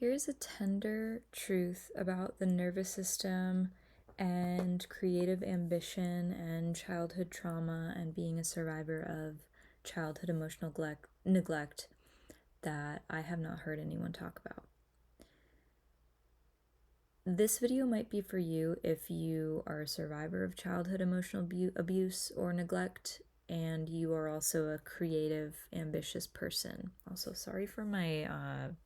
Here's a tender truth about the nervous system and creative ambition and childhood trauma and being a survivor of childhood emotional neglect that I have not heard anyone talk about. This video might be for you if you are a survivor of childhood emotional abuse or neglect, and you are also a creative, ambitious person. Also, sorry for my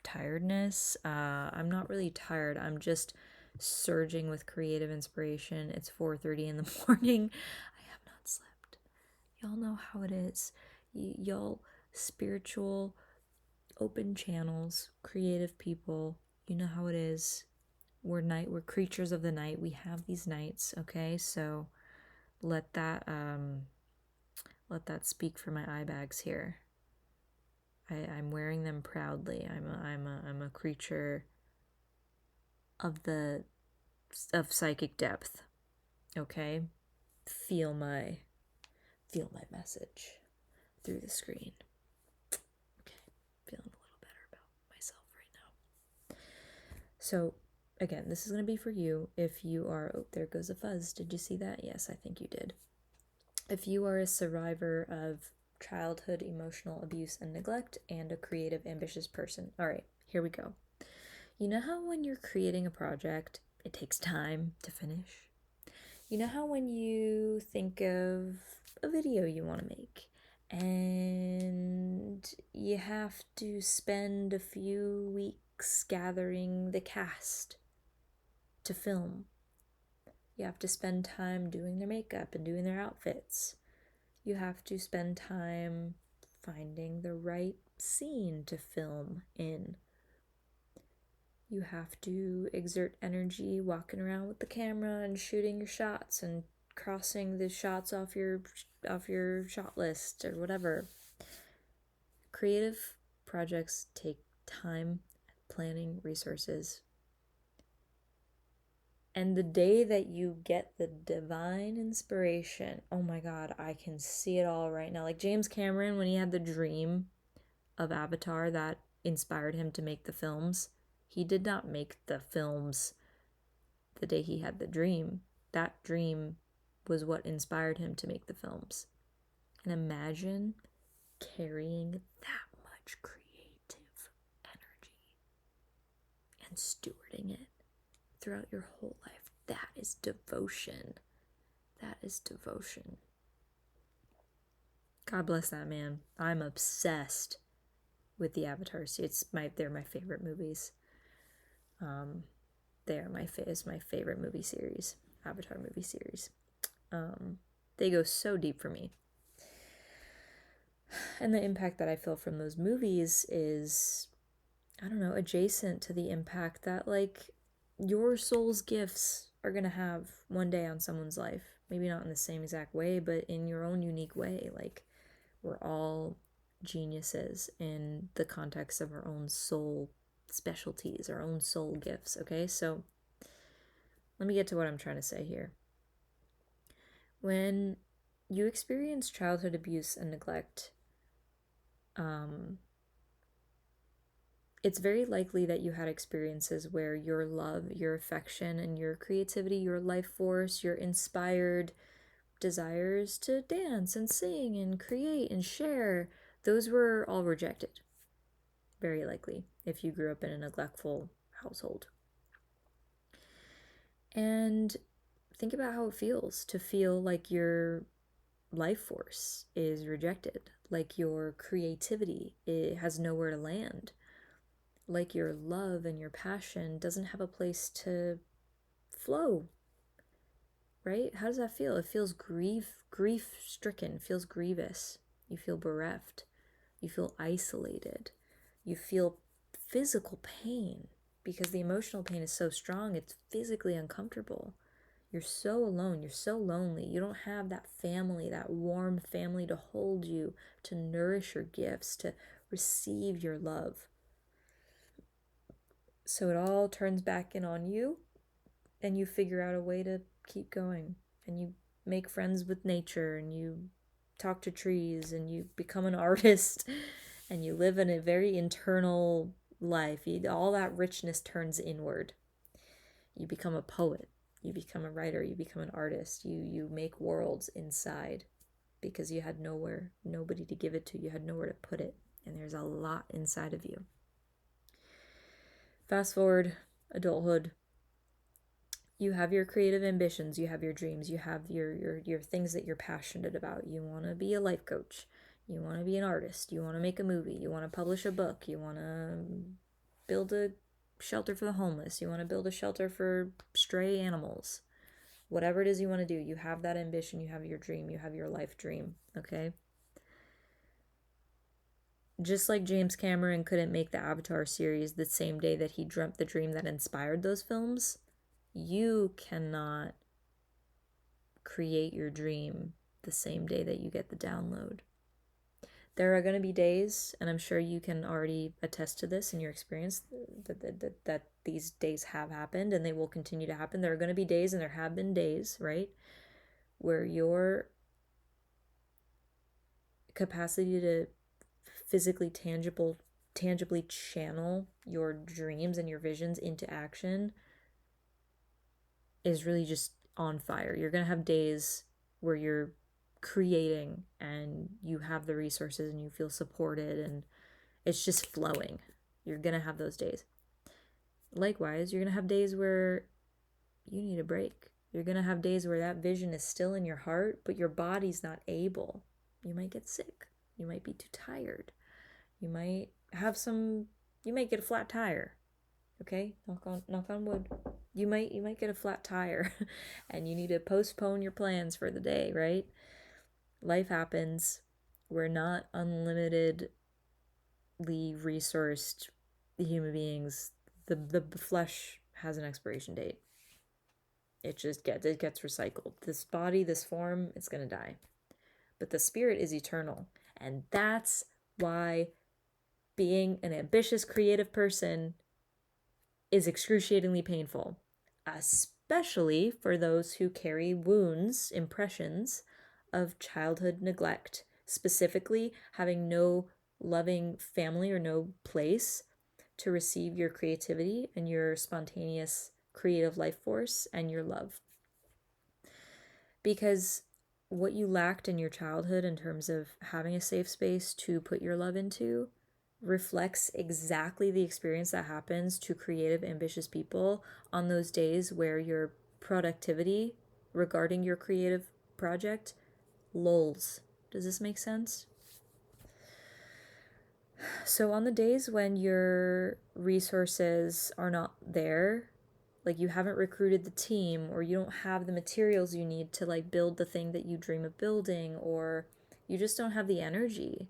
tiredness. I'm not really tired. I'm just surging with creative inspiration. It's 4:30 in the morning. I have not slept. Y'all know how it is. Y'all spiritual, open channels, creative people. You know how it is. We're creatures of the night. We have these nights, okay? So let that speak for my eye bags here. I'm wearing them proudly. I'm a creature of psychic depth. Okay? Feel my message through the screen. Okay. Feeling a little better about myself right now. So again, this is going to be for you if you are, oh, there goes a fuzz. Did you see that? Yes, I think you did. If you are a survivor of childhood emotional abuse and neglect and a creative, ambitious person. All right, here we go. You know how when you're creating a project, it takes time to finish? You know how when you think of a video you want to make and you have to spend a few weeks gathering the cast to film. You have to spend time doing their makeup and doing their outfits. You have to spend time finding the right scene to film in. You have to exert energy walking around with the camera and shooting your shots and crossing the shots off your shot list or whatever. Creative projects take time, planning, resources. And the day that you get the divine inspiration, oh my God, I can see it all right now. Like James Cameron, when he had the dream of Avatar that inspired him to make the films, he did not make the films the day he had the dream. That dream was what inspired him to make the films. And imagine carrying that much creative energy and stewarding it throughout your whole life. That is devotion. That is devotion. God bless that man. I'm obsessed with the Avatar. They're my favorite movies. It's my favorite movie series, Avatar movie series. They go so deep for me. And the impact that I feel from those movies is, I don't know, adjacent to the impact that, like, your soul's gifts are going to have one day on someone's life. Maybe not in the same exact way, but in your own unique way. Like, we're all geniuses in the context of our own soul specialties, our own soul gifts, okay? So let me get to what I'm trying to say here. When you experience childhood abuse and neglect, it's very likely that you had experiences where your love, your affection, and your creativity, your life force, your inspired desires to dance and sing and create and share, those were all rejected. Very likely, if you grew up in a neglectful household. And think about how it feels to feel like your life force is rejected, like your creativity has nowhere to land, like your love and your passion doesn't have a place to flow, right? How does that feel? It feels grief-stricken, feels grievous. You feel bereft. You feel isolated. You feel physical pain because the emotional pain is so strong, it's physically uncomfortable. You're so alone. You're so lonely. You don't have that family, that warm family to hold you, to nourish your gifts, to receive your love. So it all turns back in on you, and you figure out a way to keep going. And you make friends with nature, and you talk to trees, and you become an artist, and you live in a very internal life. All that richness turns inward. You become a poet. You become a writer. You become an artist. You make worlds inside because you had nobody to give it to. You had nowhere to put it. And there's a lot inside of you. Fast forward, adulthood. You have your creative ambitions, you have your dreams, you have your things that you're passionate about. You want to be a life coach, you want to be an artist, you want to make a movie, you want to publish a book, you want to build a shelter for the homeless, you want to build a shelter for stray animals. Whatever it is you want to do, you have that ambition, you have your dream, you have your life dream, okay? Just like James Cameron couldn't make the Avatar series the same day that he dreamt the dream that inspired those films, you cannot create your dream the same day that you get the download. There are going to be days, and I'm sure you can already attest to this in your experience, that these days have happened and they will continue to happen. There are going to be days, and there have been days, right, where your capacity to physically tangibly channel your dreams and your visions into action is really just on fire. You're going to have days where you're creating and you have the resources and you feel supported and it's just flowing. You're going to have those days. Likewise, you're going to have days where you need a break. You're going to have days where that vision is still in your heart, but your body's not able. You might get sick. You might be too tired. You might get a flat tire. Okay? Knock on wood. You might get a flat tire and you need to postpone your plans for the day, right? Life happens. We're not unlimitedly resourced human beings. The flesh has an expiration date. It gets recycled. This body, this form, it's going to die. But the spirit is eternal. And that's why being an ambitious, creative person is excruciatingly painful, especially for those who carry wounds, impressions of childhood neglect, specifically having no loving family or no place to receive your creativity and your spontaneous creative life force and your love. Because what you lacked in your childhood in terms of having a safe space to put your love into reflects exactly the experience that happens to creative, ambitious people on those days where your productivity regarding your creative project lulls. Does this make sense? So on the days when your resources are not there, like you haven't recruited the team or you don't have the materials you need to like build the thing that you dream of building, or you just don't have the energy,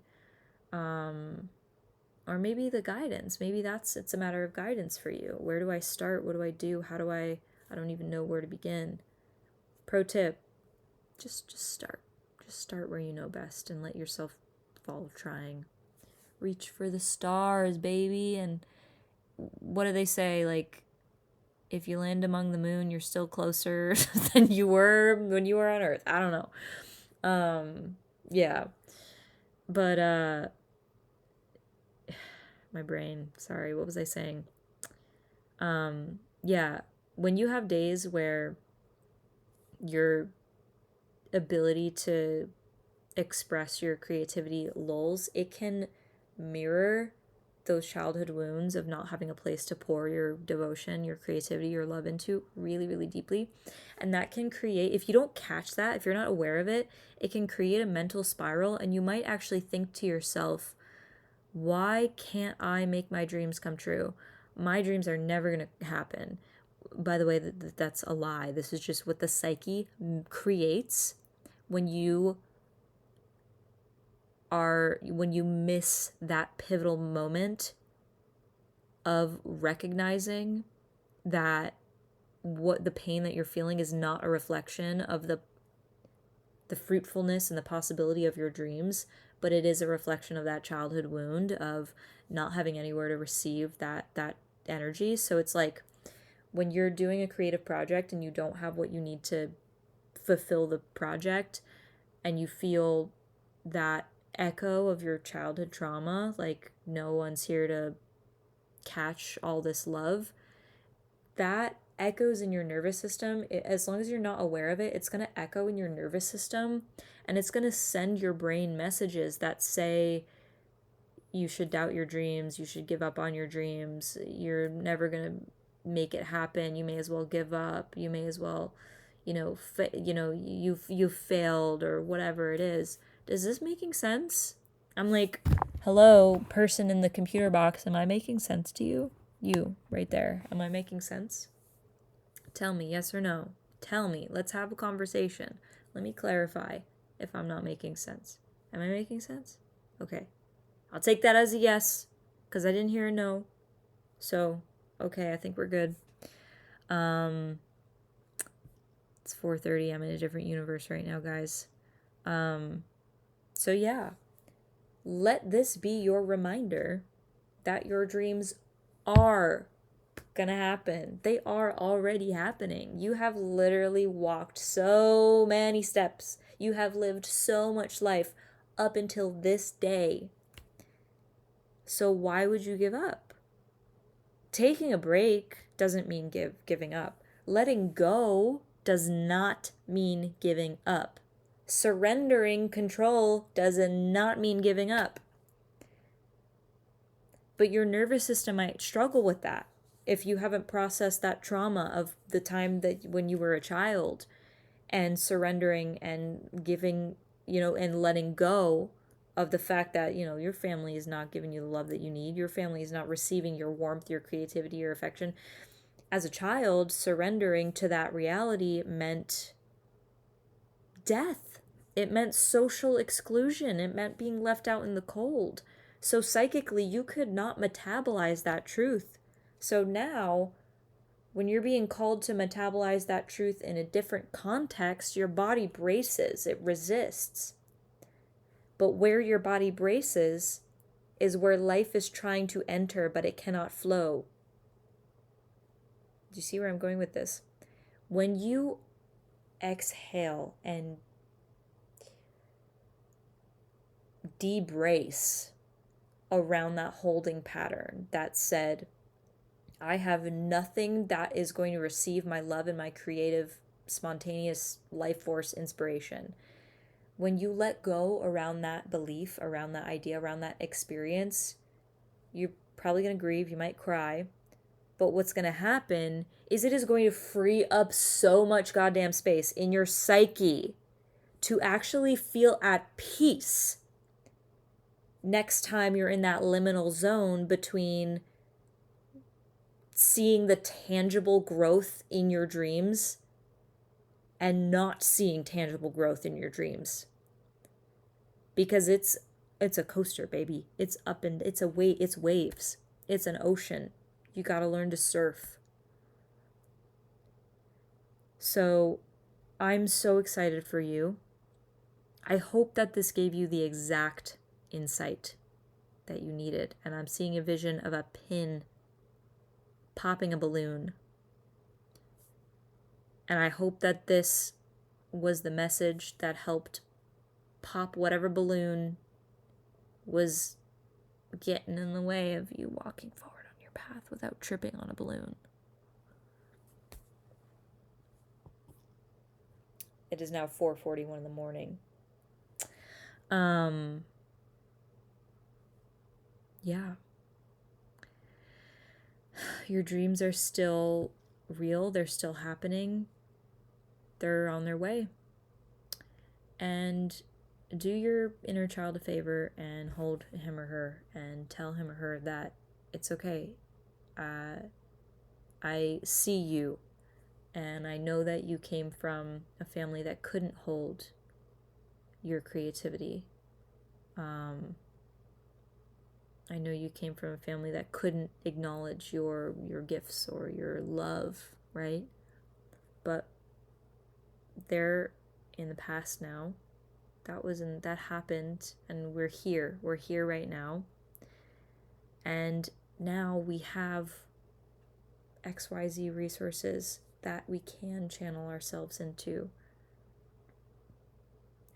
or maybe the guidance. Maybe it's a matter of guidance for you. Where do I start? What do I do? I don't even know where to begin. Pro tip, just start. Just start where you know best and let yourself fall trying. Reach for the stars, baby. And what do they say? Like, if you land among the moon, you're still closer than you were when you were on Earth. I don't know. Yeah. But, my brain, sorry, what was I saying? Yeah, when you have days where your ability to express your creativity lulls, it can mirror those childhood wounds of not having a place to pour your devotion, your creativity, your love into really, really deeply. And that can create, if you don't catch that, if you're not aware of it, it can create a mental spiral, and you might actually think to yourself, why can't I make my dreams come true? My dreams are never going to happen. By the way, that's a lie. This is just what the psyche creates when you miss that pivotal moment of recognizing that what the pain that you're feeling is not a reflection of the fruitfulness and the possibility of your dreams, but it is a reflection of that childhood wound of not having anywhere to receive that energy. So it's like when you're doing a creative project and you don't have what you need to fulfill the project, and you feel that echo of your childhood trauma, like no one's here to catch all this love, that echoes in your nervous system. As long as you're not aware of it, it's going to echo in your nervous system, and it's going to send your brain messages that say you should doubt your dreams, you should give up on your dreams, you're never going to make it happen, you may as well give up, you may as well, you've failed, or whatever it is. Is this making sense? I'm like, hello, person in the computer box, am I making sense to you? You, right there. Am I making sense? Tell me yes or no. Tell me. Let's have a conversation. Let me clarify if I'm not making sense. Am I making sense? Okay. I'll take that as a yes, because I didn't hear a no. So, okay, I think we're good. It's 4:30. I'm in a different universe right now, guys. So yeah. Let this be your reminder that your dreams are gonna happen. They are already happening. You have literally walked so many steps. You have lived so much life up until this day. So why would you give up? Taking a break doesn't mean giving up. Letting go does not mean giving up. Surrendering control does not mean giving up. But your nervous system might struggle with that if you haven't processed that trauma of the time that when you were a child, and surrendering and giving, and letting go of the fact that, your family is not giving you the love that you need. Your family is not receiving your warmth, your creativity, your affection. As a child, surrendering to that reality meant death. It meant social exclusion. It meant being left out in the cold. So psychically, you could not metabolize that truth. So now, when you're being called to metabolize that truth in a different context, your body braces, it resists. But where your body braces is where life is trying to enter, but it cannot flow. Do you see where I'm going with this? When you exhale and debrace around that holding pattern that said, I have nothing that is going to receive my love and my creative, spontaneous life force inspiration. When you let go around that belief, around that idea, around that experience, you're probably going to grieve, you might cry. But what's going to happen is it is going to free up so much goddamn space in your psyche to actually feel at peace next time you're in that liminal zone between seeing the tangible growth in your dreams and not seeing tangible growth in your dreams. Because it's a coaster, baby. It's up and it's waves. It's an ocean. You got to learn to surf. So I'm so excited for you. I hope that this gave you the exact insight that you needed. And I'm seeing a vision of a pin popping a balloon. And I hope that this was the message that helped pop whatever balloon was getting in the way of you walking forward on your path without tripping on a balloon. It is now 4:41 in the morning. Yeah. Your dreams are still real. They're still happening. They're on their way. And do your inner child a favor and hold him or her and tell him or her that it's okay. I see you, and I know that you came from a family that couldn't hold your creativity. I know you came from a family that couldn't acknowledge your gifts or your love, right? But they're in the past now. That happened, and we're here. We're here right now. And now we have XYZ resources that we can channel ourselves into.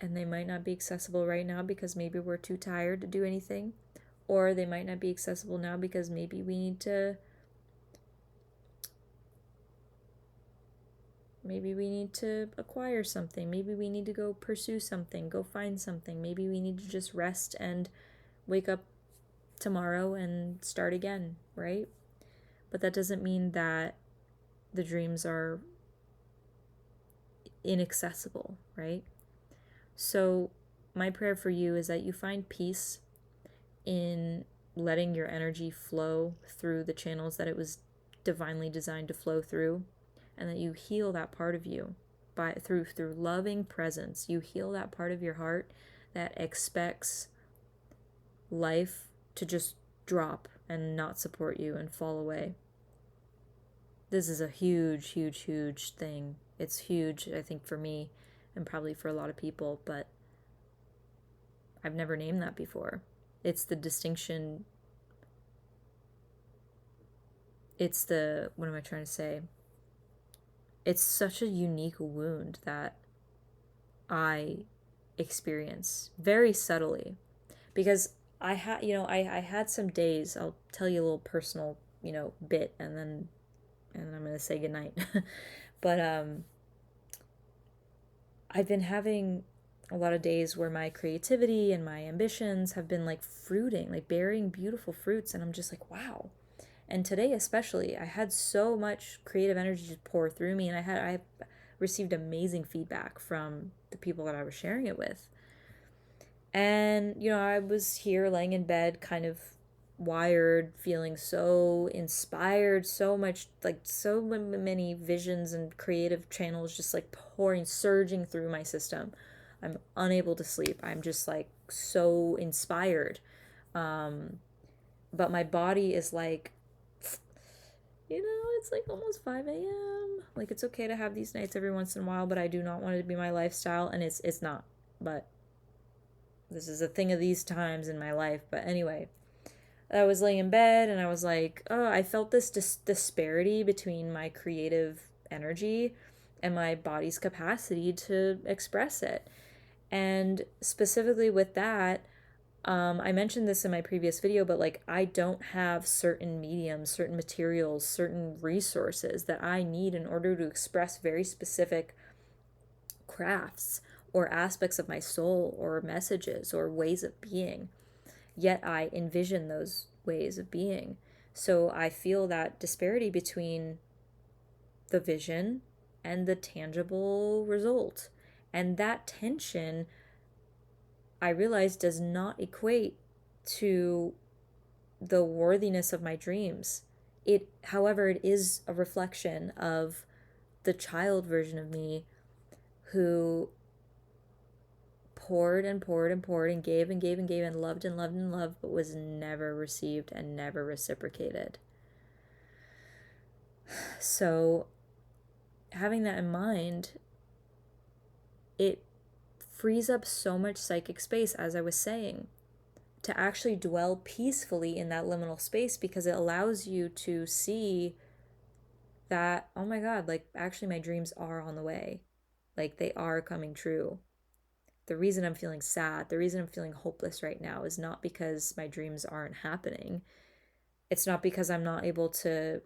And they might not be accessible right now because maybe we're too tired to do anything, or they might not be accessible now because maybe we need to acquire something. Maybe we need to go pursue something, go find something. Maybe we need to just rest and wake up tomorrow and start again, right? But that doesn't mean that the dreams are inaccessible, right? So my prayer for you is that you find peace in letting your energy flow through the channels that it was divinely designed to flow through, and that you heal that part of you through loving presence. You heal that part of your heart that expects life to just drop and not support you and fall away. This is a huge, huge, huge thing. It's huge, I think, for me and probably for a lot of people, but I've never named that before. It's the distinction. It's the, what am I trying to say? It's such a unique wound that I experience very subtly, because I had some days. I'll tell you a little personal, bit, and then I'm gonna say goodnight. But I've been having a lot of days where my creativity and my ambitions have been like fruiting, like bearing beautiful fruits, and I'm just like, wow. And today especially, I had so much creative energy to pour through me, and I received amazing feedback from the people that I was sharing it with. And, I was here laying in bed, kind of wired, feeling so inspired, so much, like so many visions and creative channels just like surging through my system. I'm unable to sleep. I'm just like so inspired. But my body is like, it's like almost 5 a.m. Like, it's okay to have these nights every once in a while, but I do not want it to be my lifestyle, and it's not. But this is a thing of these times in my life. But anyway, I was laying in bed and I was like, oh, I felt this disparity between my creative energy and my body's capacity to express it. And specifically with that, I mentioned this in my previous video, but like, I don't have certain mediums, certain materials, certain resources that I need in order to express very specific crafts or aspects of my soul or messages or ways of being. Yet I envision those ways of being. So I feel that disparity between the vision and the tangible result. And that tension, I realize, does not equate to the worthiness of my dreams. However, it is a reflection of the child version of me who poured and poured and poured and gave and gave and gave and loved and loved and loved, but was never received and never reciprocated. So having that in mind, it frees up so much psychic space, as I was saying, to actually dwell peacefully in that liminal space, because it allows you to see that, oh my God, like, actually my dreams are on the way. Like, they are coming true. The reason I'm feeling sad, the reason I'm feeling hopeless right now is not because my dreams aren't happening. It's not because I'm not able to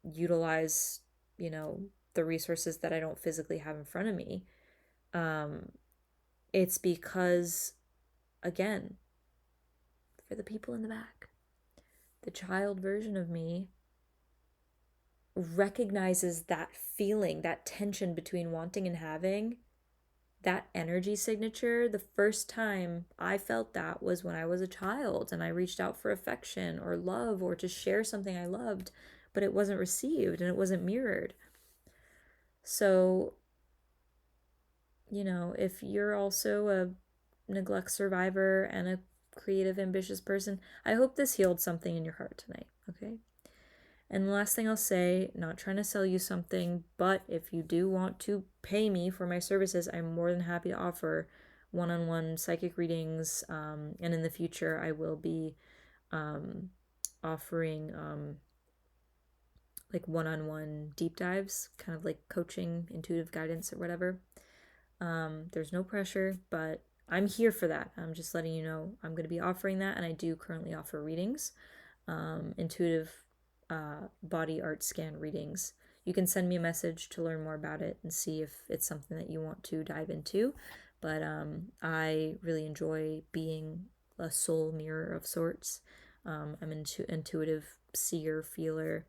utilize, the resources that I don't physically have in front of me. It's because, again, for the people in the back, the child version of me recognizes that feeling, that tension between wanting and having, that energy signature. The first time I felt that was when I was a child and I reached out for affection or love or to share something I loved, but it wasn't received and it wasn't mirrored. So, if you're also a neglect survivor and a creative, ambitious person, I hope this healed something in your heart tonight, okay? And the last thing I'll say, not trying to sell you something, but if you do want to pay me for my services, I'm more than happy to offer one-on-one psychic readings. And in the future, I will be offering like one-on-one deep dives, kind of like coaching, intuitive guidance, or whatever. There's no pressure, but I'm here for that. I'm just letting you know I'm going to be offering that, and I do currently offer readings, intuitive body art scan readings. You can send me a message to learn more about it and see if it's something that you want to dive into. But I really enjoy being a soul mirror of sorts. I'm an intuitive seer, feeler.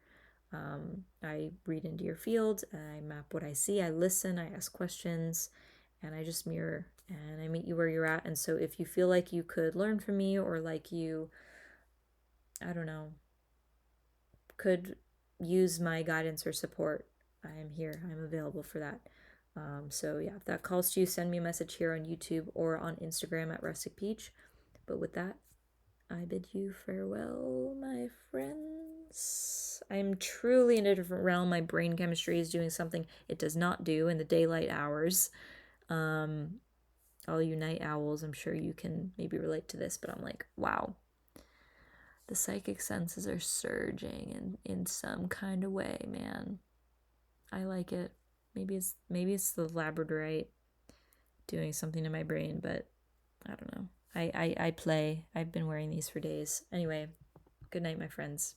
I read into your field, I map what I see, I listen, I ask questions, and I just mirror and I meet you where you're at. And so if you feel like you could learn from me, or like you, I don't know, could use my guidance or support, I am here. I'm available for that. So yeah, if that calls to you, send me a message here on YouTube or on Instagram at Rustic Peach. But with that, I bid you farewell, my friends. I'm truly in a different realm. My brain chemistry is doing something it does not do in the daylight hours. All you night owls, I'm sure you can maybe relate to this, but I'm like, wow. The psychic senses are surging in some kind of way, man. I like it. Maybe it's the labradorite doing something to my brain, but I don't know. I play. I've been wearing these for days. Anyway, good night, my friends.